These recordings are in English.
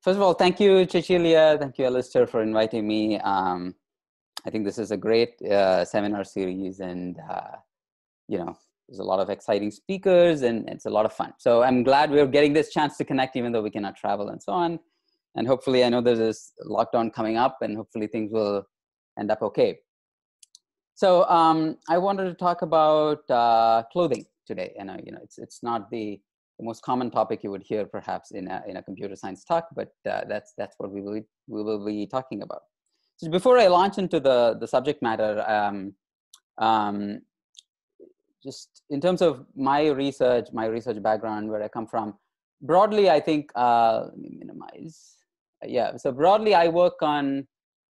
First of all, thank you, Cecilia. Thank you, Alistair, for inviting me. I think this is a great seminar series, and there's a lot of exciting speakers, and it's a lot of fun. So I'm glad we're getting this chance to connect, even though we cannot travel and so on. And hopefully, I know there's this lockdown coming up, and hopefully things will end up okay. So I wanted to talk about clothing today. And it's not the most common topic you would hear perhaps in a computer science talk, but that's what we will be talking about. So before I launch into the subject matter, just in terms of my research background, where I come from, broadly, I think, let me minimize. Yeah, so broadly, I work on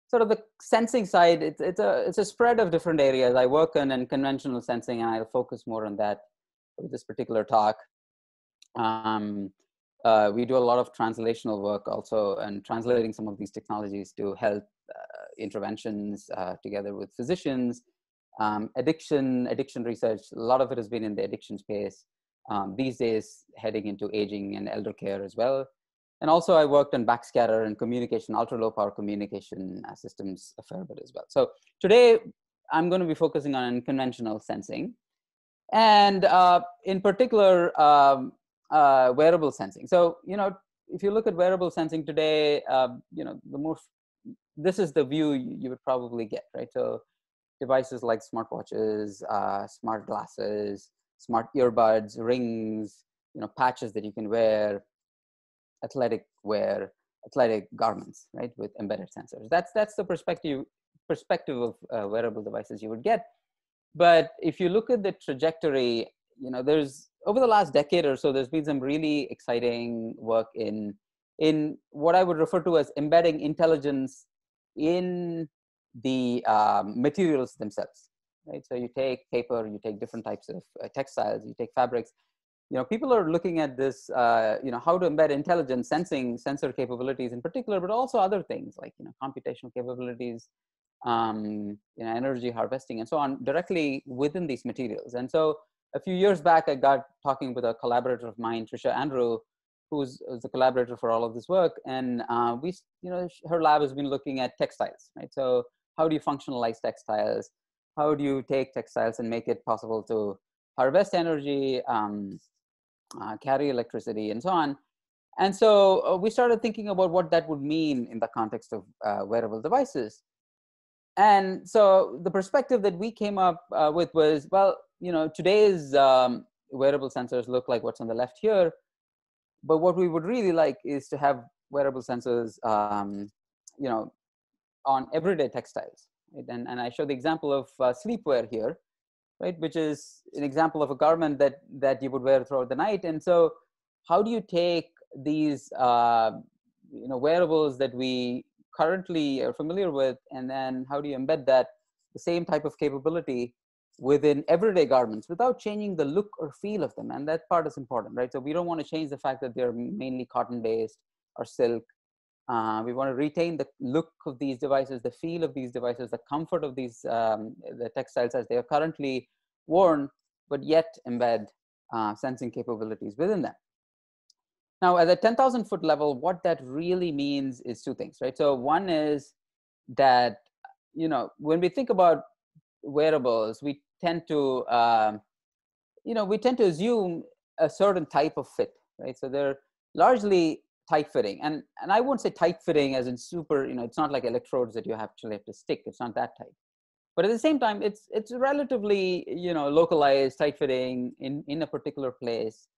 sort of the sensing side. It's a spread of different areas. I work on unconventional sensing, and I'll focus more on that with this particular talk. We do a lot of translational work also, and translating some of these technologies to health interventions together with physicians. Addiction research, a lot of it has been in the addiction space. These days, heading into aging and elder care as well. And also I worked on backscatter and communication, ultra low power communication systems a fair bit as well. So today I'm going to be focusing on unconventional sensing, and in particular, wearable sensing. So, if you look at wearable sensing today, this is the view you would probably get, right? So devices like smartwatches, smart glasses, smart earbuds, rings, patches that you can wear, athletic wear, athletic garments, right, with embedded sensors. That's the perspective of wearable devices you would get. But if you look at the trajectory, there's over the last decade or so, there's been some really exciting work in what I would refer to as embedding intelligence in the materials themselves, right? So you take paper, you take different types of textiles, you take fabrics. People are looking at this, how to embed intelligence, sensor capabilities in particular, but also other things like, computational capabilities, energy harvesting and so on directly within these materials. And so a few years back, I got talking with a collaborator of mine, Trisha Andrew, who's the collaborator for all of this work. And her lab has been looking at textiles, right? So how do you functionalize textiles? How do you take textiles and make it possible to harvest energy, carry electricity, and so on? And so we started thinking about what that would mean in the context of wearable devices. And so the perspective that we came up with was, well, today's wearable sensors look like what's on the left here, but what we would really like is to have wearable sensors, on everyday textiles. Right? And I show the example of sleepwear here, right, which is an example of a garment that you would wear throughout the night. And so how do you take these wearables that we currently are familiar with, and then how do you embed the same type of capability within everyday garments without changing the look or feel of them? And that part is important, right? So we don't want to change the fact that they're mainly cotton based or silk. We want to retain the look of these devices, the feel of these devices, the comfort of these the textiles as they are currently worn, but yet embed sensing capabilities within them. Now, at the 10,000 foot level, what that really means is two things, right? So one is that, when we think about wearables, we tend to, assume a certain type of fit, right? So they're largely tight fitting, and I won't say tight fitting as in super, it's not like electrodes that you actually have to stick. It's not that tight. But at the same time, it's relatively, localized, tight fitting in a particular place.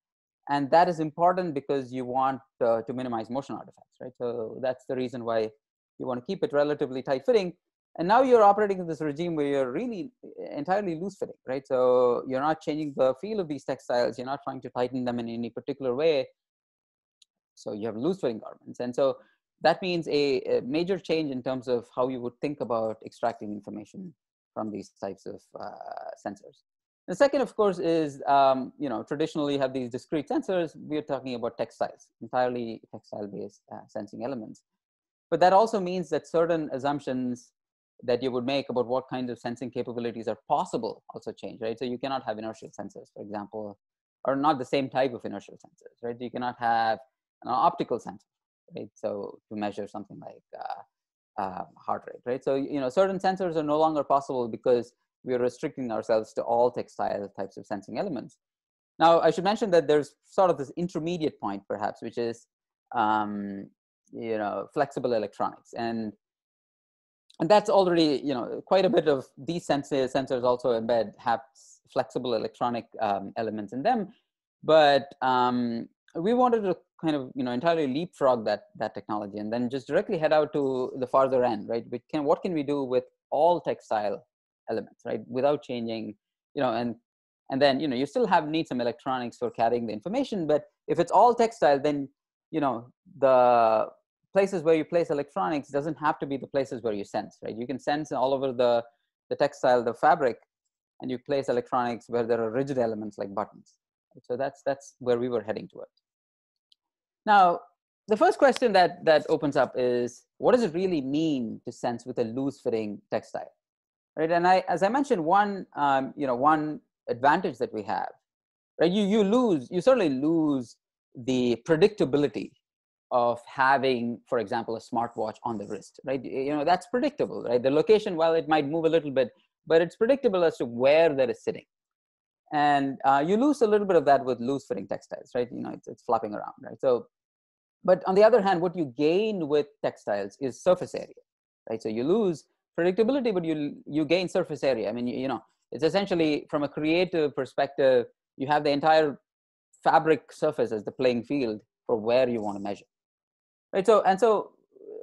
And that is important because you want to minimize motion artifacts, right? So that's the reason why you want to keep it relatively tight fitting. And now you're operating in this regime where you're really entirely loose fitting, right? So you're not changing the feel of these textiles. You're not trying to tighten them in any particular way. So you have loose fitting garments. And so that means a major change in terms of how you would think about extracting information from these types of sensors. The second, of course, is, traditionally you have these discrete sensors. We're talking about textiles, entirely textile-based sensing elements. But that also means that certain assumptions that you would make about what kinds of sensing capabilities are possible also change, right? So you cannot have inertial sensors, for example, or not the same type of inertial sensors, right? You cannot have an optical sensor. right? So to measure something like heart rate, right? So, certain sensors are no longer possible because we are restricting ourselves to all textile types of sensing elements. Now, I should mention that there's sort of this intermediate point, perhaps, which is, flexible electronics. And that's already, quite a bit of these sensors also have flexible electronic elements in them. But we wanted to kind of, entirely leapfrog that technology and then just directly head out to the farther end, right? What can we do with all textile elements, right? Without changing, and then, you still need some electronics for carrying the information, but if it's all textile, then, the places where you place electronics doesn't have to be the places where you sense, right? You can sense all over the textile, the fabric, and you place electronics where there are rigid elements like buttons. So that's where we were heading towards. Now, the first question that opens up is, what does it really mean to sense with a loose-fitting textile, right? And as I mentioned, one advantage that we have, right? You certainly lose the predictability of having, for example, a smartwatch on the wrist, right? That's predictable, right? The location, while it might move a little bit, but it's predictable as to where that is sitting. And you lose a little bit of that with loose-fitting textiles, right? It's flopping around, right? So, but on the other hand, what you gain with textiles is surface area, right? So you lose predictability, but you gain surface area. I mean, it's essentially, from a creative perspective, you have the entire fabric surface as the playing field for where you want to measure. Right. So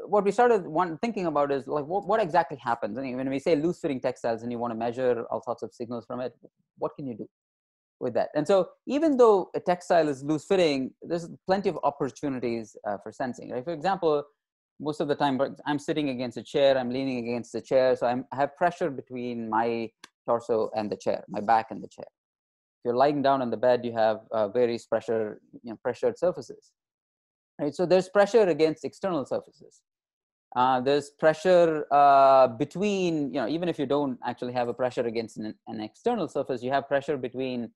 what we started thinking about is, like, what exactly happens? I mean, when we say loose fitting textiles and you want to measure all sorts of signals from it, what can you do with that? And so even though a textile is loose fitting, there's plenty of opportunities for sensing, right? For example, most of the time I'm sitting against a chair, I'm leaning against the chair. So I have pressure between my torso and the chair, my back and the chair. If you're lying down on the bed, you have various pressured surfaces. Right, so there's pressure against external surfaces. There's pressure between, even if you don't actually have a pressure against an external surface, you have pressure between,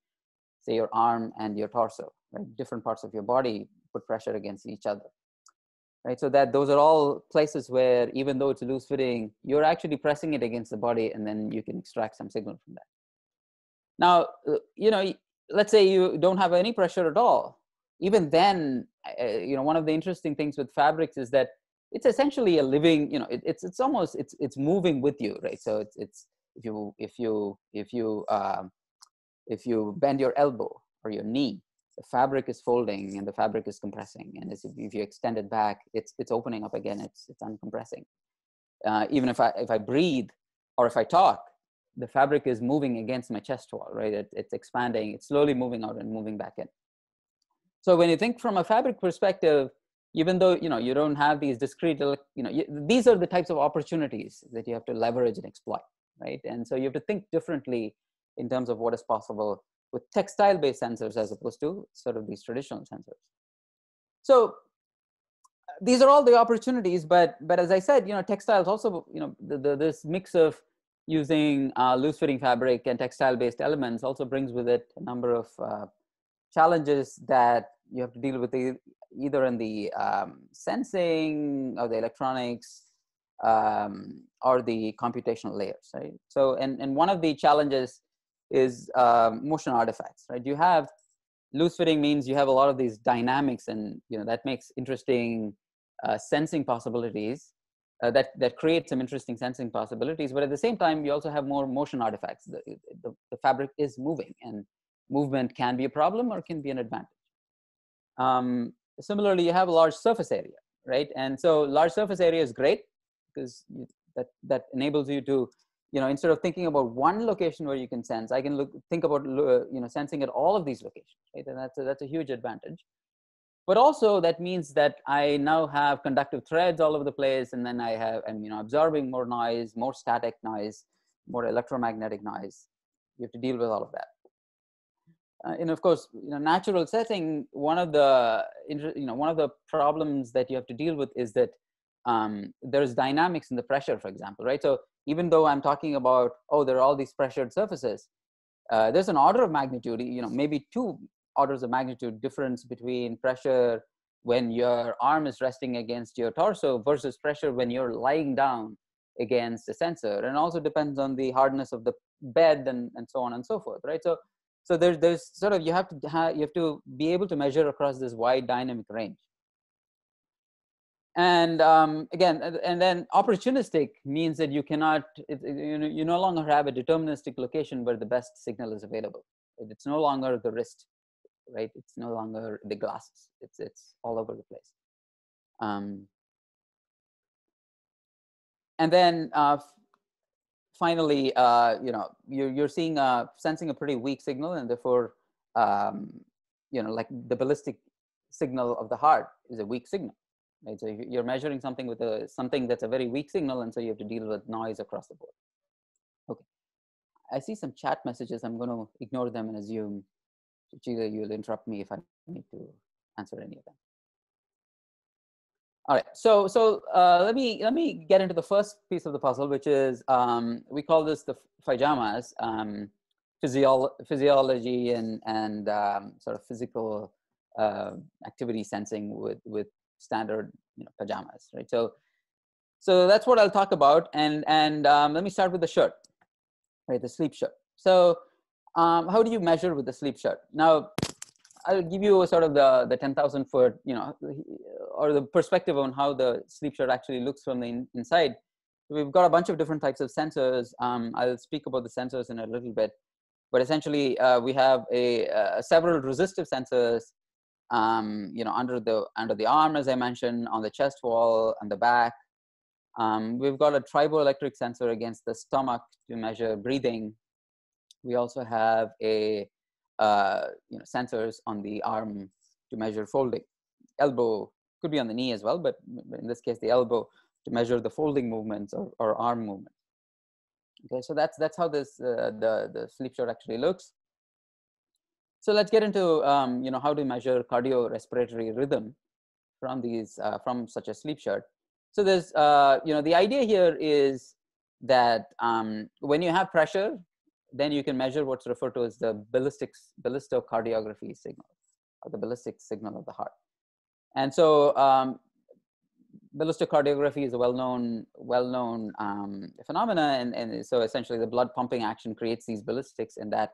say, your arm and your torso, right? Different parts of your body put pressure against each other, right? So those are all places where, even though it's loose fitting, you're actually pressing it against the body, and then you can extract some signal from that. Now, let's say you don't have any pressure at all. Even then, one of the interesting things with fabrics is that it's essentially a living, it's almost, it's moving with you, right? So it's if you bend your elbow or your knee, the fabric is folding and the fabric is compressing, and if you extend it back, it's opening up again, it's uncompressing. Even if I breathe or if I talk, the fabric is moving against my chest wall, right? It's expanding, it's slowly moving out and moving back in. So when you think from a fabric perspective, even though you don't have these discrete, these are the types of opportunities that you have to leverage and exploit, right? And so you have to think differently in terms of what is possible with textile-based sensors as opposed to sort of these traditional sensors. So these are all the opportunities, but as I said, textiles also, this mix of using loose-fitting fabric and textile-based elements also brings with it a number of challenges that you have to deal with, either in the sensing or the electronics or the computational layers, right? So, and one of the challenges is motion artifacts, right? You have loose fitting means you have a lot of these dynamics, and that makes interesting sensing possibilities. That creates some interesting sensing possibilities, but at the same time, you also have more motion artifacts. The fabric is moving, and movement can be a problem or can be an advantage. Similarly, you have a large surface area, right? And so large surface area is great because that enables you to, instead of thinking about one location where you can sense, I can think about sensing at all of these locations, right? And that's a huge advantage. But also that means that I now have conductive threads all over the place, and then I'm absorbing more noise, more static noise, more electromagnetic noise. You have to deal with all of that. And of course, natural setting, one of the problems that you have to deal with is that there's dynamics in the pressure, for example, right? So even though I'm talking about, there are all these pressured surfaces, there's an order of magnitude, maybe 2 orders of magnitude difference between pressure when your arm is resting against your torso versus pressure when you're lying down against the sensor. And also depends on the hardness of the bed and so on and so forth, right? So there's sort of, you have to be able to measure across this wide dynamic range. And again, and then opportunistic means that you cannot, you no longer have a deterministic location where the best signal is available. It's no longer the wrist, right? It's no longer the glasses. It's all over the place. And then finally, you're seeing sensing a pretty weak signal, and therefore, like the ballistic signal of the heart is a weak signal, right? So you're measuring something with something that's a very weak signal, and so you have to deal with noise across the board. Okay, I see some chat messages. I'm going to ignore them and assume, Chiga, you'll interrupt me if I need to answer any of them. All right, so let me get into the first piece of the puzzle, which is we call this the pajamas, physiology and sort of physical activity sensing with standard pajamas, right? So that's what I'll talk about, and let me start with the shirt, right? The sleep shirt. So how do you measure with the sleep shirt? Now, I'll give you a sort of the 10,000 foot, or the perspective on how the sleep shirt actually looks from the inside. We've got a bunch of different types of sensors. I'll speak about the sensors in a little bit, but essentially we have several resistive sensors, under the arm, as I mentioned, on the chest wall and the back. We've got a triboelectric sensor against the stomach to measure breathing. We also have sensors on the arm to measure folding. Elbow could be on the knee as well, but in this case, the elbow to measure the folding movements or arm movements. Okay, so that's how this the sleep shirt actually looks. So let's get into how to measure cardio-respiratory rhythm from these from such a sleep shirt. So there's the idea here is that when you have pressure, then you can measure what's referred to as the ballistocardiography signal, or the ballistic signal of the heart. And so ballistocardiography is a well-known phenomena, and so essentially the blood pumping action creates these ballistics, and that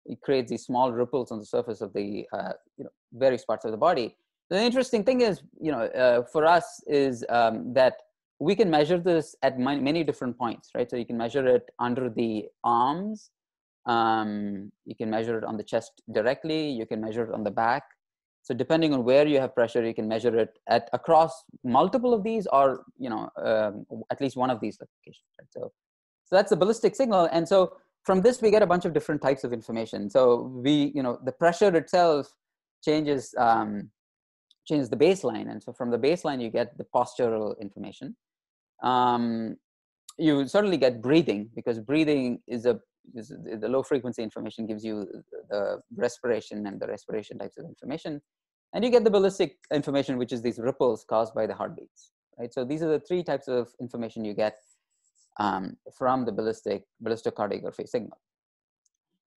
it creates these small ripples on the surface of the various parts of the body. The interesting thing is, for us is that we can measure this at many different points, right? So you can measure it under the arms. You can measure it on the chest directly. You can measure it on the back. So depending on where you have pressure, you can measure it across multiple of these, or at least one of these locations. Right? So that's the ballistic signal, and so from this we get a bunch of different types of information. So the pressure itself changes the baseline, and so from the baseline you get the postural information. You certainly get breathing, because breathing is the low frequency information gives you the respiration and the respiration types of information. And you get the ballistic information, which is these ripples caused by the heartbeats, right? So these are the three types of information you get from the ballistocardiography signal.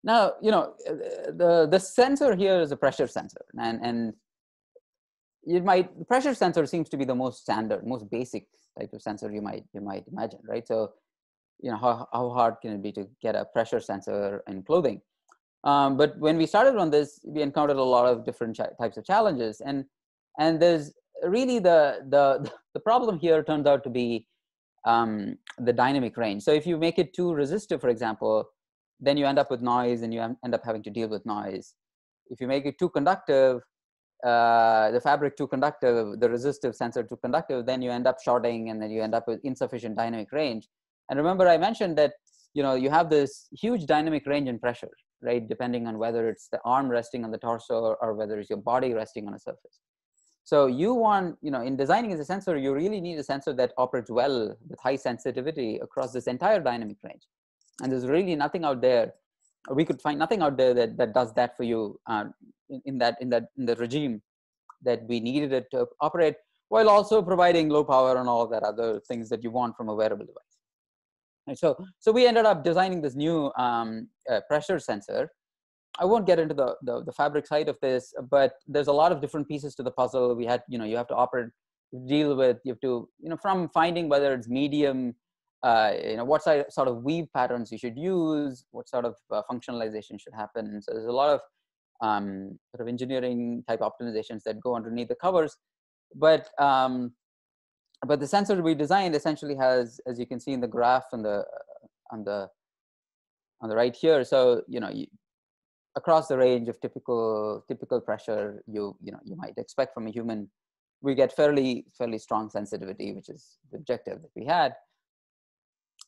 Now, the sensor here is a pressure sensor, and the pressure sensor seems to be the most standard, most basic type of sensor you might imagine, right? So how hard can it be to get a pressure sensor in clothing? But when we started on this, we encountered a lot of different types of challenges, and there's really the problem here turns out to be the dynamic range. So if you make it too resistive, for example, then you end up with noise, and you end up having to deal with noise. If you make it too conductive, the fabric too conductive, the resistive sensor too conductive, then you end up shorting, and then you end up with insufficient dynamic range. And remember, I mentioned that you have this huge dynamic range in pressure, right? Depending on whether it's the arm resting on the torso or whether it's your body resting on a surface. So you want, in designing as a sensor, you really need a sensor that operates well with high sensitivity across this entire dynamic range. And there's really nothing out there, or we could find nothing out there that does that for you in the regime that we needed it to operate, while also providing low power and all of that other things that you want from a wearable device. And so we ended up designing this new pressure sensor, I won't get into the fabric side of this, but there's a lot of different pieces to the puzzle. We had, you have to operate, deal with, you have to, from finding whether it's medium, what sort of weave patterns you should use, what sort of functionalization should happen. So there's a lot of sort of engineering type optimizations that go underneath the covers. But the sensor we designed essentially has, as you can see in the graph on the right here. So across the range of typical pressure you might expect from a human, we get fairly strong sensitivity, which is the objective that we had,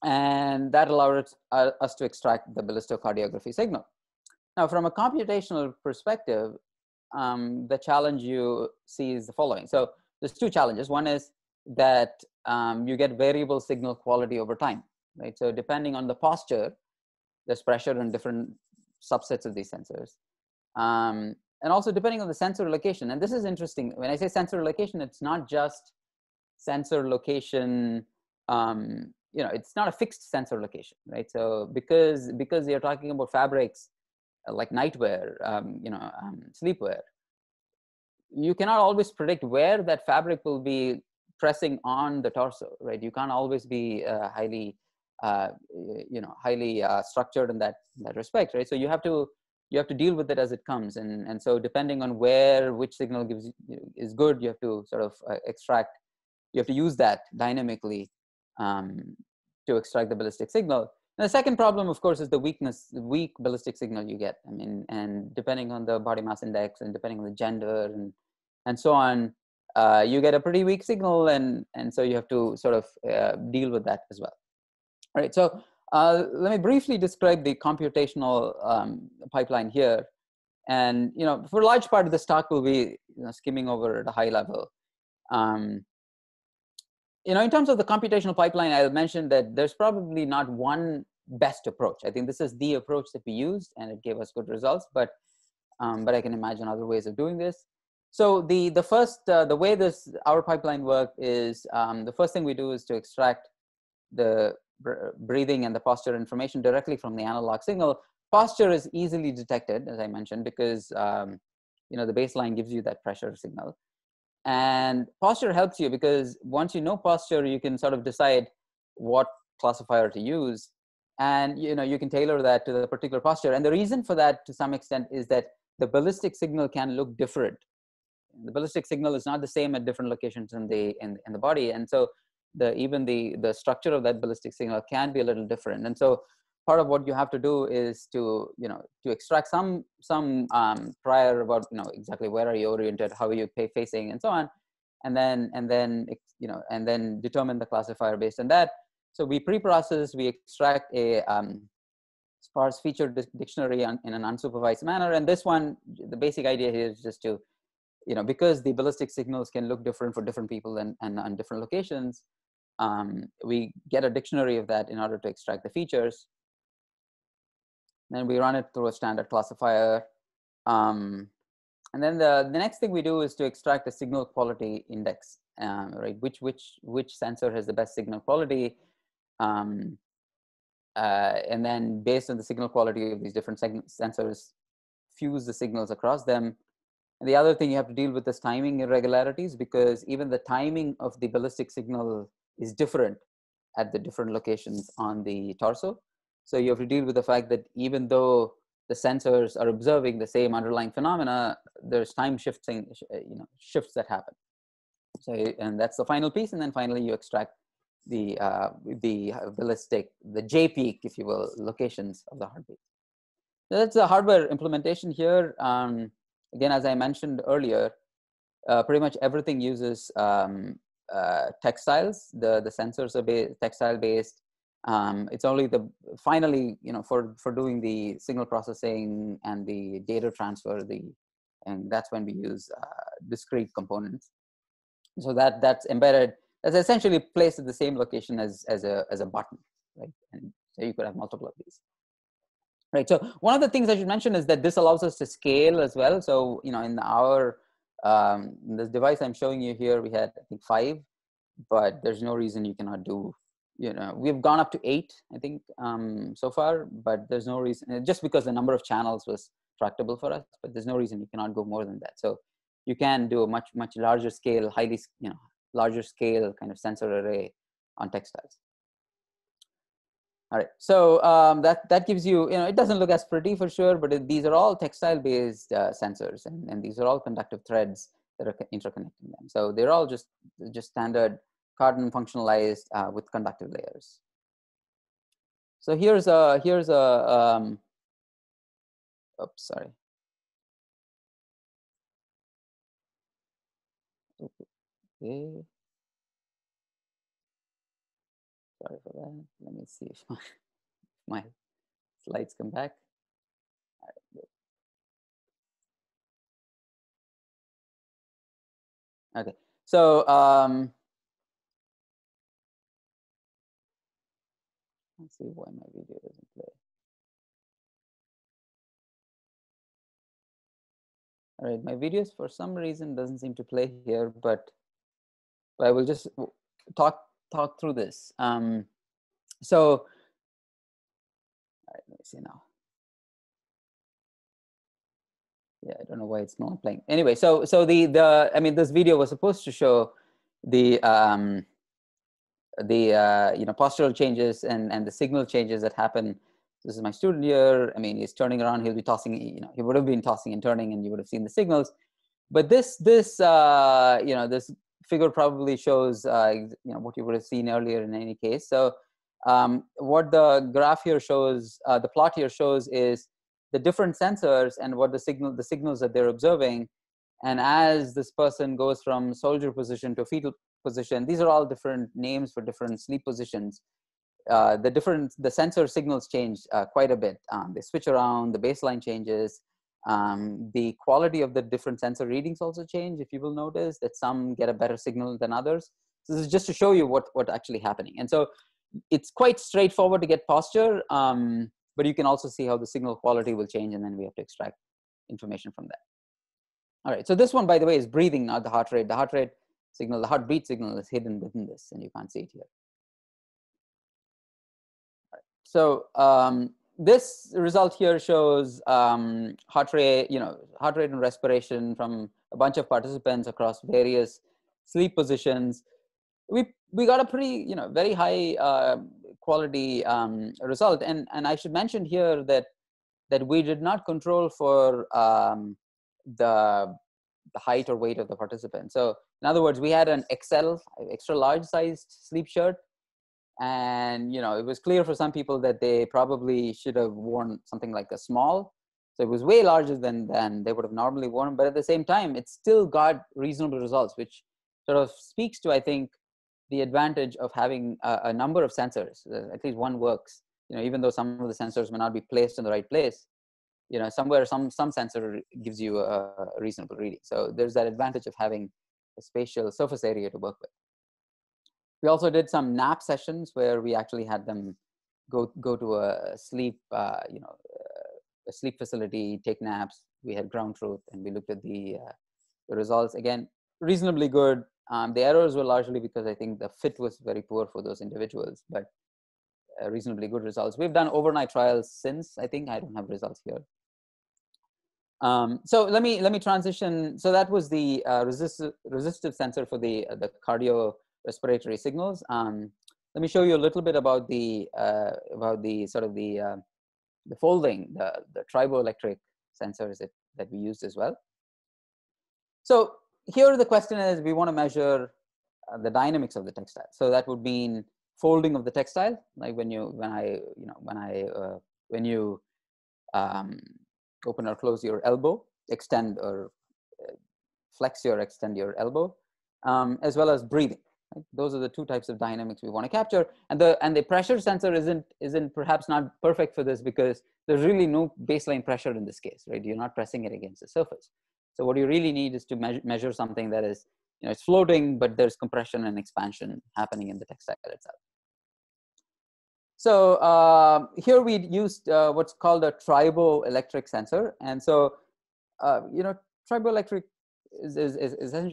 and that allowed us to extract the ballistocardiography signal. Now, from a computational perspective, the challenge you see is the following. So there's two challenges. One is that you get variable signal quality over time, right? So depending on the posture, there's pressure on different subsets of these sensors. And also depending on the sensor location. And this is interesting. When I say sensor location, it's not just sensor location, it's not a fixed sensor location, right? So because you're talking about fabrics like nightwear, sleepwear, you cannot always predict where that fabric will be pressing on the torso, right? You can't always be highly structured in that respect, right? So you have to deal with it as it comes, and so depending on which signal is good, you have to sort of extract. You have to use that dynamically to extract the ballistic signal. And the second problem, of course, is the weak ballistic signal you get. I mean, and depending on the body mass index and depending on the gender and so on, you get a pretty weak signal, and so you have to sort of deal with that as well. All right, so let me briefly describe the computational pipeline here. And for a large part of this talk, we'll be skimming over at a high level. In terms of the computational pipeline, I'll mention that there's probably not one best approach. I think this is the approach that we used, and it gave us good results. But I can imagine other ways of doing this. So the way our pipeline work is the first thing we do is to extract the breathing and the posture information directly from the analog signal. Posture is easily detected, as I mentioned, because the baseline gives you that pressure signal. And posture helps you because once you know posture, you can sort of decide what classifier to use, and you can tailor that to the particular posture. And the reason for that, to some extent, is that the ballistic signal can look different. The ballistic signal is not the same at different locations in the body, and so even the structure of that ballistic signal can be a little different. And so part of what you have to do is to extract some prior about exactly where are you oriented, how are you facing, and so on, and then determine the classifier based on that. So we pre-process, we extract a sparse feature dictionary in an unsupervised manner. And this one, the basic idea here is just to because the ballistic signals can look different for different people and on different locations, we get a dictionary of that in order to extract the features. Then we run it through a standard classifier. And then the next thing we do is to extract a signal quality index, right? Which sensor has the best signal quality. And then based on the signal quality of these different sensors, fuse the signals across them. And the other thing you have to deal with is timing irregularities, because even the timing of the ballistic signal is different at the different locations on the torso. So you have to deal with the fact that even though the sensors are observing the same underlying phenomena, there's time shifts that happen. So, and that's the final piece. And then finally you extract the ballistic, the J peak, if you will, locations of the heartbeat. So that's the hardware implementation here. Again, as I mentioned earlier, pretty much everything uses textiles. The sensors are textile based. It's only finally, for doing the signal processing and the data transfer, and that's when we use discrete components. So that's embedded. That's essentially placed at the same location as a button, right? And so you could have multiple of these. Right. So one of the things I should mention is that this allows us to scale as well. So, in our this device I'm showing you here, we had, I think, 5, but there's no reason you cannot do, we've gone up to 8, I think, so far, but there's no reason, just because the number of channels was tractable for us, but there's no reason you cannot go more than that. So you can do a much larger scale, larger scale kind of sensor array on textiles. All right, so that gives you, it doesn't look as pretty for sure, but these are all textile-based sensors, and these are all conductive threads that are interconnecting them. So they're all just standard carbon functionalized with conductive layers. So here's a oops, sorry. Okay. Sorry for that. Let me see if my slides come back. All right, okay, so let's see why my video doesn't play. All right, my videos for some reason doesn't seem to play here, but I will just talk through this. So, all right, let me see now. Yeah, I don't know why it's not playing. Anyway, so I mean, this video was supposed to show the postural changes and the signal changes that happen. This is my student here. I mean, he's turning around. He'll be tossing. He would have been tossing and turning, and you would have seen the signals. But this this figure probably shows what you would have seen earlier in any case. So what the graph here shows, the plot here shows, is the different sensors and what the signals that they're observing. And as this person goes from soldier position to fetal position, these are all different names for different sleep positions. The sensor signals change quite a bit. They switch around, the baseline changes. The quality of the different sensor readings also change. If you will notice that some get a better signal than others. So this is just to show you what's actually happening. And so it's quite straightforward to get posture, but you can also see how the signal quality will change, and then we have to extract information from that. All right, so this one, by the way, is breathing, not the heart rate. The heart rate signal, the heartbeat signal is hidden within this, and you can't see it here. All right. So this result here shows heart rate and respiration from a bunch of participants across various sleep positions. We got a pretty very high quality result, and I should mention here that we did not control for the height or weight of the participant. So in other words, we had an XL, extra large sized sleep shirt, and it was clear for some people that they probably should have worn something like a small. So it was way larger than they would have normally worn, but at the same time, it still got reasonable results, which sort of speaks to, I think, the advantage of having a number of sensors. At least one works, even though some of the sensors may not be placed in the right place. Somewhere some sensor gives you a reasonable reading. So there's that advantage of having a spatial surface area to work with. We also did some nap sessions where we actually had them go to a sleep, a sleep facility, take naps. We had ground truth, and we looked at the results. Again, reasonably good. The errors were largely because I think the fit was very poor for those individuals, but reasonably good results. We've done overnight trials since. I think I don't have results here. So let me transition. So that was the resistive sensor for the cardio-respiratory signals. Let me show you a little bit about the sort of the folding, the triboelectric sensors that we used as well. So here the question is, we want to measure the dynamics of the textile. So that would mean folding of the textile, like when you open or close your elbow, extend or extend your elbow, as well as breathing. Right? Those are the two types of dynamics we want to capture. And the pressure sensor isn't perhaps not perfect for this, because there's really no baseline pressure in this case, right? You're not pressing it against the surface. So what you really need is to measure something that is, it's floating, but there's compression and expansion happening in the textile itself. So here we used what's called a triboelectric sensor. And so, triboelectric is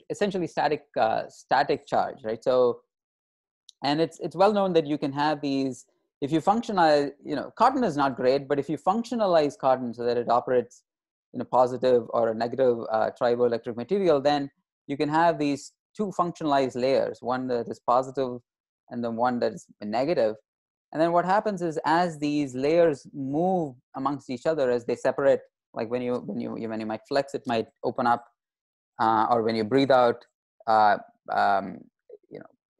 essentially static charge, right? So, and it's well known that you can have these, if you functionalize, cotton is not great, but if you functionalize cotton so that it operates positive or a negative triboelectric material, then you can have these two functionalized layers, one that is positive and the one that is negative. And then what happens is, as these layers move amongst each other, as they separate, like when you might flex, it might open up, or when you breathe out, it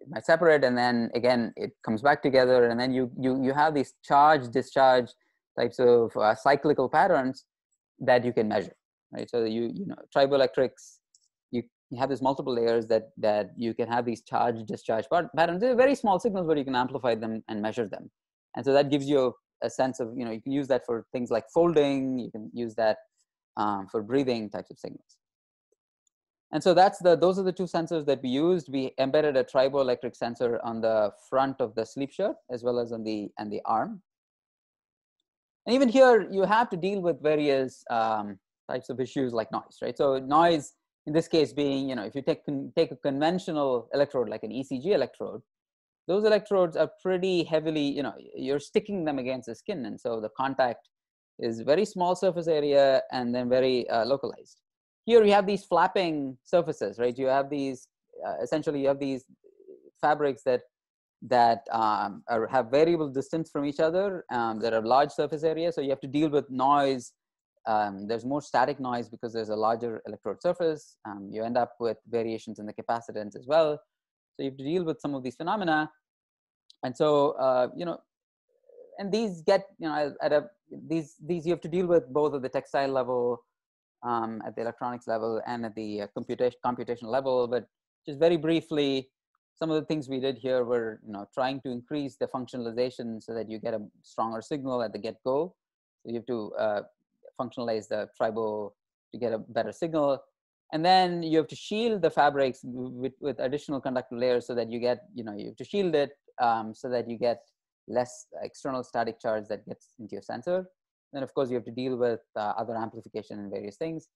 might separate, and then again it comes back together, and then you have these charge discharge types of cyclical patterns that you can measure, right? So triboelectrics, you have these multiple layers that you can have these charge discharge patterns. They're very small signals, but you can amplify them and measure them, and so that gives you a sense of, you can use that for things like folding. You can use that for breathing types of signals. And so those are the two sensors that we used. We embedded a triboelectric sensor on the front of the sleep shirt as well as on the arm. And even here, you have to deal with various types of issues like noise, right? So noise, in this case being, if you take a conventional electrode, like an ECG electrode, those electrodes are pretty heavily, you're sticking them against the skin. And so the contact is very small surface area and then very localized. Here you have these flapping surfaces, right? You have these, essentially you have these fabrics that have variable distance from each other, that are large surface area. So you have to deal with noise. There's more static noise because there's a larger electrode surface. You end up with variations in the capacitance as well. So you have to deal with some of these phenomena. And so, and these get, these you have to deal with both at the textile level, at the electronics level, and at the computational level. But just very briefly, some of the things we did here were, trying to increase the functionalization so that you get a stronger signal at the get-go. So you have to functionalize the tribo to get a better signal. And then you have to shield the fabrics with additional conductive layers so that you get, you have to shield it so that you get less external static charge that gets into your sensor. Then of course you have to deal with other amplification and various things.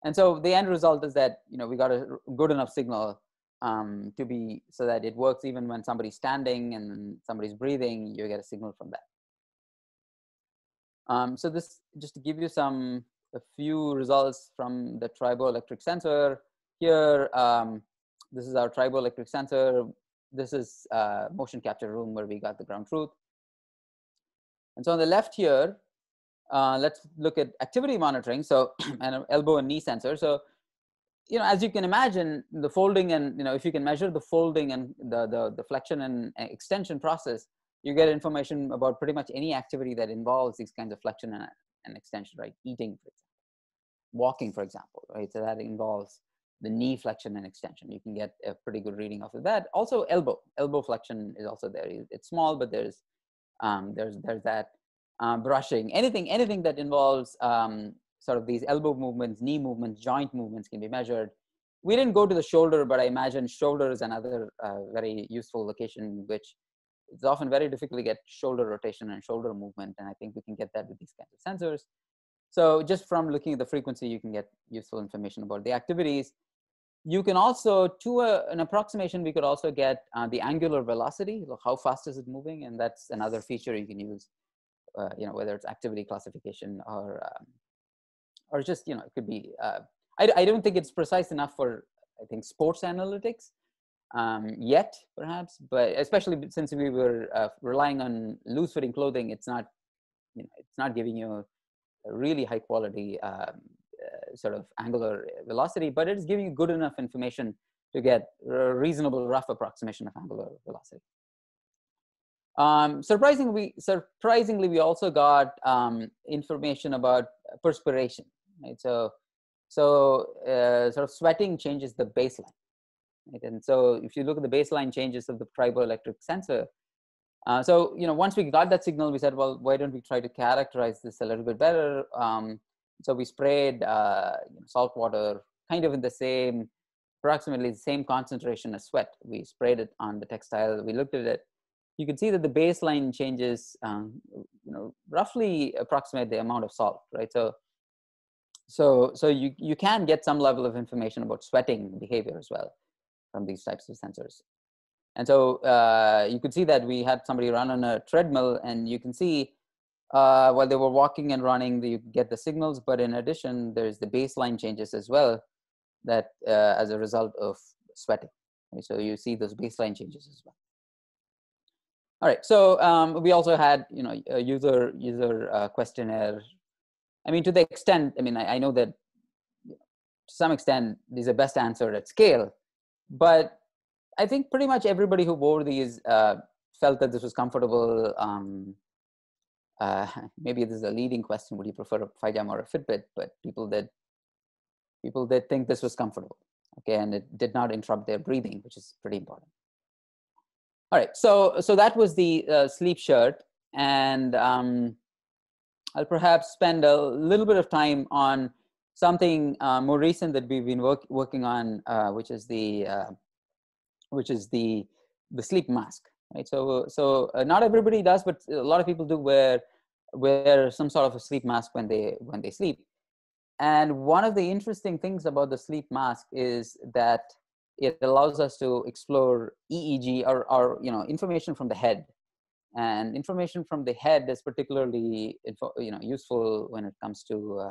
And so the end result is that, we got a good enough signal so that it works even when somebody's standing and somebody's breathing, you get a signal from that. So this, just to give you a few results from the triboelectric sensor. Here, this is our triboelectric sensor. This is motion capture room where we got the ground truth. And so on the left here, let's look at activity monitoring. So, and an elbow and knee sensor. So, as you can imagine, the folding and, if you can measure the folding and the flexion and extension process, you get information about pretty much any activity that involves these kinds of flexion and extension, right? Eating, for example, walking, for example, right? So that involves the knee flexion and extension. You can get a pretty good reading off of that. Also, elbow flexion is also there. It's small, but there's that. Brushing, anything that involves sort of these elbow movements, knee movements, joint movements can be measured. We didn't go to the shoulder, but I imagine shoulder is another very useful location, which it's often very difficult to get shoulder rotation and shoulder movement. And I think we can get that with these kinds of sensors. So just from looking at the frequency, you can get useful information about the activities. You can also, to an approximation, we could also get the angular velocity, how fast is it moving? And that's another feature you can use, whether it's activity classification or just, it could be, I don't think it's precise enough for, I think, sports analytics yet, perhaps, but especially since we were relying on loose fitting clothing, it's not giving you a really high quality sort of angular velocity, but it is giving you good enough information to get a reasonable rough approximation of angular velocity. Surprisingly, we also got information about perspiration, right? So sort of sweating changes the baseline, right? And so if you look at the baseline changes of the triboelectric sensor, so once we got that signal, we said, well, why don't we try to characterize this a little bit better? So we sprayed salt water, kind of in the approximately the same concentration as sweat. We sprayed it on the textile. We looked at it. You can see that the baseline changes, roughly approximate the amount of salt, right? So you can get some level of information about sweating behavior as well from these types of sensors. And so you could see that we had somebody run on a treadmill, and you can see while they were walking and running, you get the signals, but in addition, there's the baseline changes as well that as a result of sweating. Right? So you see those baseline changes as well. All right, so we also had, a user questionnaire. I mean, to the extent, I mean, I know that to some extent these are best answered at scale, but I think pretty much everybody who wore these felt that this was comfortable. Maybe this is a leading question: would you prefer a pajama or a Fitbit? But people did think this was comfortable, okay, and it did not interrupt their breathing, which is pretty important. All right, so that was the sleep shirt, and I'll perhaps spend a little bit of time on something more recent that we've been working on, which is the sleep mask. Right, so not everybody does, but a lot of people do wear some sort of a sleep mask when they sleep. And one of the interesting things about the sleep mask is that it allows us to explore EEG or information from the head, and information from the head is particularly useful when it comes to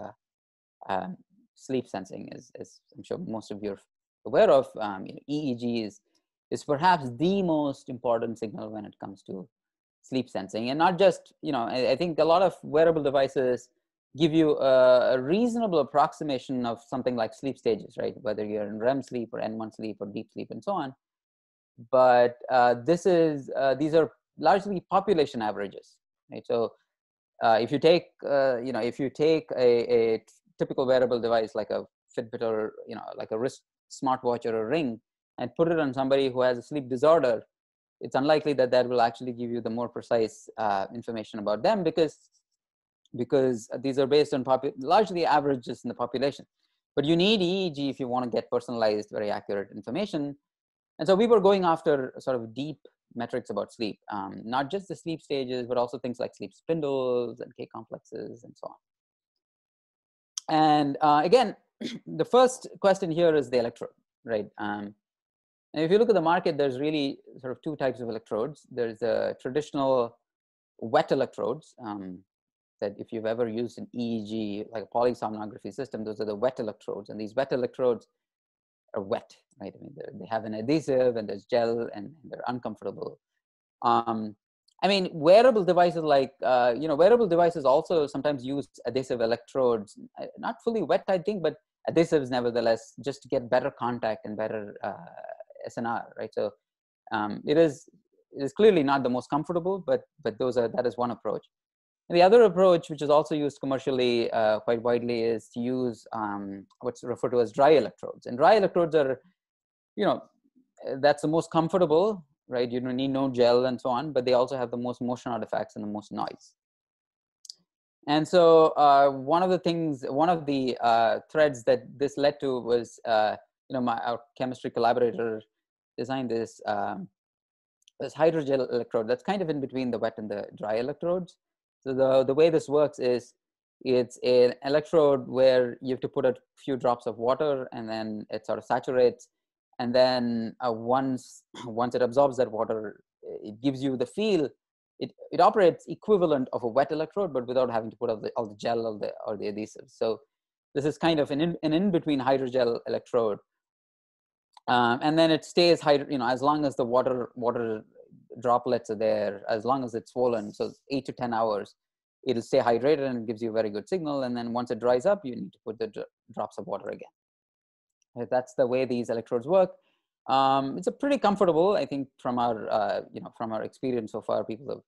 sleep sensing, as I'm sure most of you are aware of. EEG is perhaps the most important signal when it comes to sleep sensing, and not just I think a lot of wearable devices give you a reasonable approximation of something like sleep stages, right? Whether you're in REM sleep or N1 sleep or deep sleep and so on. But these are largely population averages, right? So if you take a typical wearable device like a Fitbit or like a wrist smartwatch or a ring and put it on somebody who has a sleep disorder, it's unlikely that will actually give you the more precise information about them, because these are based on largely averages in the population. But you need EEG if you want to get personalized, very accurate information. And so we were going after sort of deep metrics about sleep, not just the sleep stages, but also things like sleep spindles and K complexes and so on. And again, the first question here is the electrode, right? And if you look at the market, there's really sort of two types of electrodes. There's the traditional wet electrodes, that if you've ever used an EEG, like a polysomnography system, those are the wet electrodes. And these wet electrodes are wet, right? I mean, they have an adhesive and there's gel and they're uncomfortable. I mean, wearable devices like, wearable devices also sometimes use adhesive electrodes, not fully wet, I think, but adhesives nevertheless, just to get better contact and better SNR, right? So it is clearly not the most comfortable, but that is one approach. And the other approach, which is also used commercially quite widely, is to use what's referred to as dry electrodes. And dry electrodes are, that's the most comfortable, right? You don't need no gel and so on, but they also have the most motion artifacts and the most noise. And so one of the threads that this led to was, our chemistry collaborator designed this hydrogel electrode that's kind of in between the wet and the dry electrodes. So the way this works is it's an electrode where you have to put a few drops of water and then it sort of saturates. And then once it absorbs that water, it gives you the feel. It operates equivalent of a wet electrode, but without having to put all the gel or the adhesive. So this is kind of an in-between hydrogel electrode. And then it stays as long as the water droplets are there, as long as it's swollen, so 8 to 10 hours, it'll stay hydrated and gives you a very good signal. And then once it dries up, you need to put the drops of water again. That's the way these electrodes work. It's a pretty comfortable, I think, from our experience so far, people have,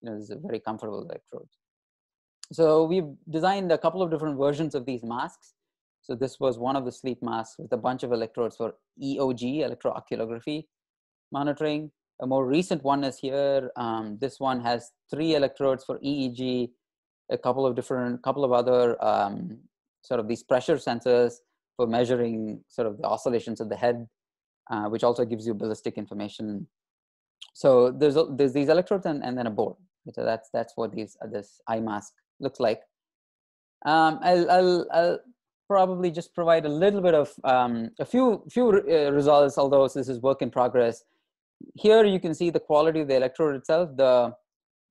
this is a very comfortable electrodes. So we've designed a couple of different versions of these masks. So this was one of the sleep masks with a bunch of electrodes for EOG, electrooculography monitoring. A more recent one is here. This one has 3 electrodes for EEG, a couple of other sort of these pressure sensors for measuring sort of the oscillations of the head, which also gives you ballistic information. So there's these electrodes and then a board. So that's what this eye mask looks like. I'll probably just provide a little bit of a few results, although this is work in progress. Here you can see the quality of the electrode itself. The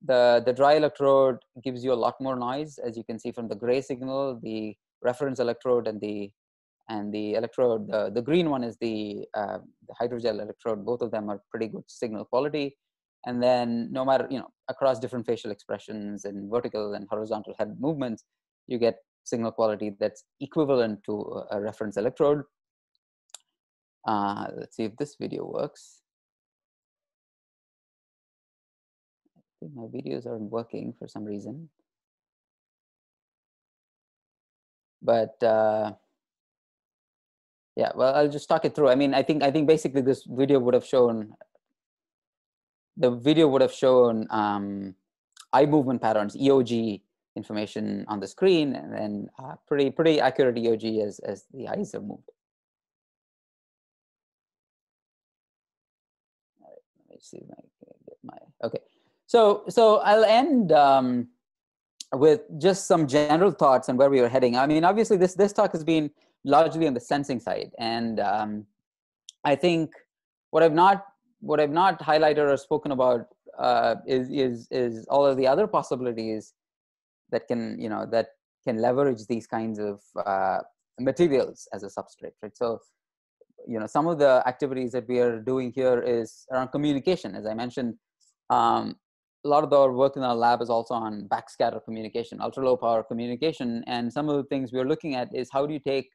The dry electrode gives you a lot more noise, as you can see from the gray signal. The reference electrode and the electrode, the green one is the hydrogel electrode. Both of them are pretty good signal quality. And then no matter, across different facial expressions and vertical and horizontal head movements, you get signal quality that's equivalent to a reference electrode. Let's see if this video works. I think my videos aren't working for some reason. But yeah, well, I'll just talk it through. I mean, I think basically this video would have shown, eye movement patterns, EOG information on the screen, and then pretty accurate EOG as the eyes are moved. All right, let me see if I can get my, okay. So I'll end with just some general thoughts on where we were heading. I mean, obviously this talk has been largely on the sensing side, and I think what I've not highlighted or spoken about is all of the other possibilities that can leverage these kinds of materials as a substrate, right? So some of the activities that we are doing here is around communication. As I mentioned, a lot of our work in our lab is also on backscatter communication, ultra low power communication. And some of the things we're looking at is how do you take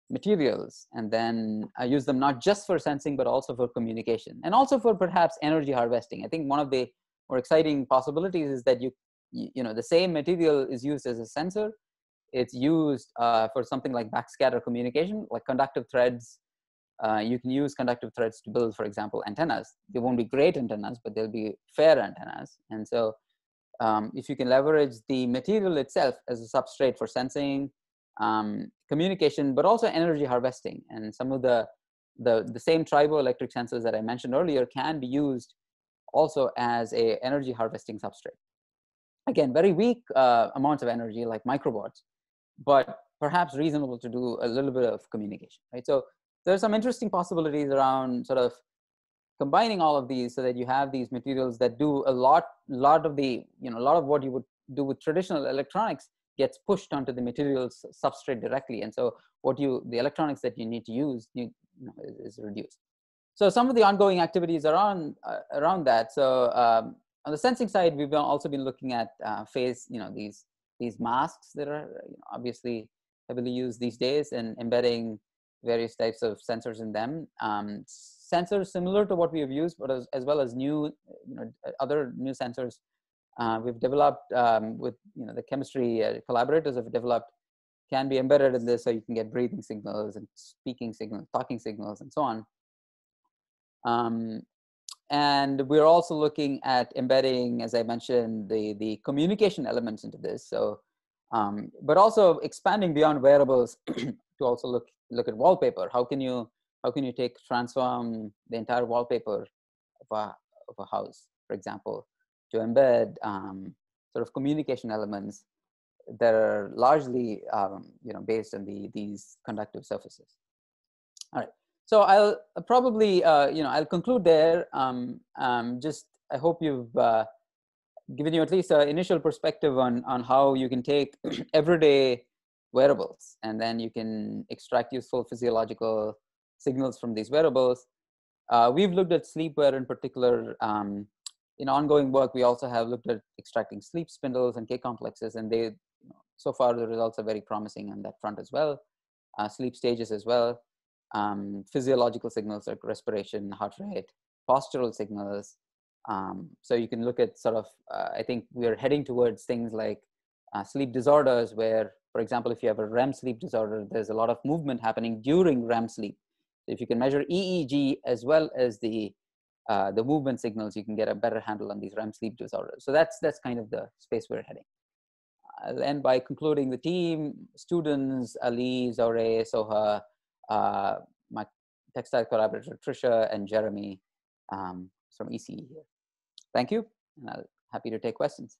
materials and then use them not just for sensing, but also for communication and also for perhaps energy harvesting. I think one of the more exciting possibilities is that the same material is used as a sensor. It's used for something like backscatter communication, like conductive threads. You can use conductive threads to build, for example, antennas. They won't be great antennas, but they'll be fair antennas. And so if you can leverage the material itself as a substrate for sensing, communication, but also energy harvesting, and some of the same triboelectric sensors that I mentioned earlier can be used also as a energy harvesting substrate. Again, very weak amounts of energy, like microwatts, but perhaps reasonable to do a little bit of communication, right? So there's some interesting possibilities around sort of combining all of these so that you have these materials that do a lot of the, a lot of what you would do with traditional electronics gets pushed onto the materials substrate directly. And so the electronics that you need to use is reduced. So some of the ongoing activities around that. So on the sensing side, we've also been looking at these masks that are obviously heavily used these days, and embedding various types of sensors in them. Sensors similar to what we have used, but as well as new, other new sensors we've developed with the chemistry collaborators have developed can be embedded in this, so you can get breathing signals and speaking signals, talking signals, and so on. And we're also looking at embedding, as I mentioned, the communication elements into this. So, but also expanding beyond wearables to also look at wallpaper. How can you transform the entire wallpaper of a house, for example, to embed sort of communication elements that are largely based on these conductive surfaces. All right. So I'll probably, I'll conclude there. Just, I hope you've given you at least an initial perspective on how you can take everyday wearables, and then you can extract useful physiological signals from these wearables. We've looked at sleepwear in particular. In ongoing work, we also have looked at extracting sleep spindles and K complexes, and they, so far the results are very promising on that front as well. Sleep stages as well. Physiological signals like respiration, heart rate, postural signals. So you can look at sort of, I think we're heading towards things like sleep disorders where, for example, if you have a REM sleep disorder, there's a lot of movement happening during REM sleep. So if you can measure EEG as well as the movement signals, you can get a better handle on these REM sleep disorders. So that's kind of the space we're heading. I'll end by concluding the team: students, Ali, Zaure, Soha, my textile collaborator, Trisha, and Jeremy from ECE here. Thank you, and I'm happy to take questions.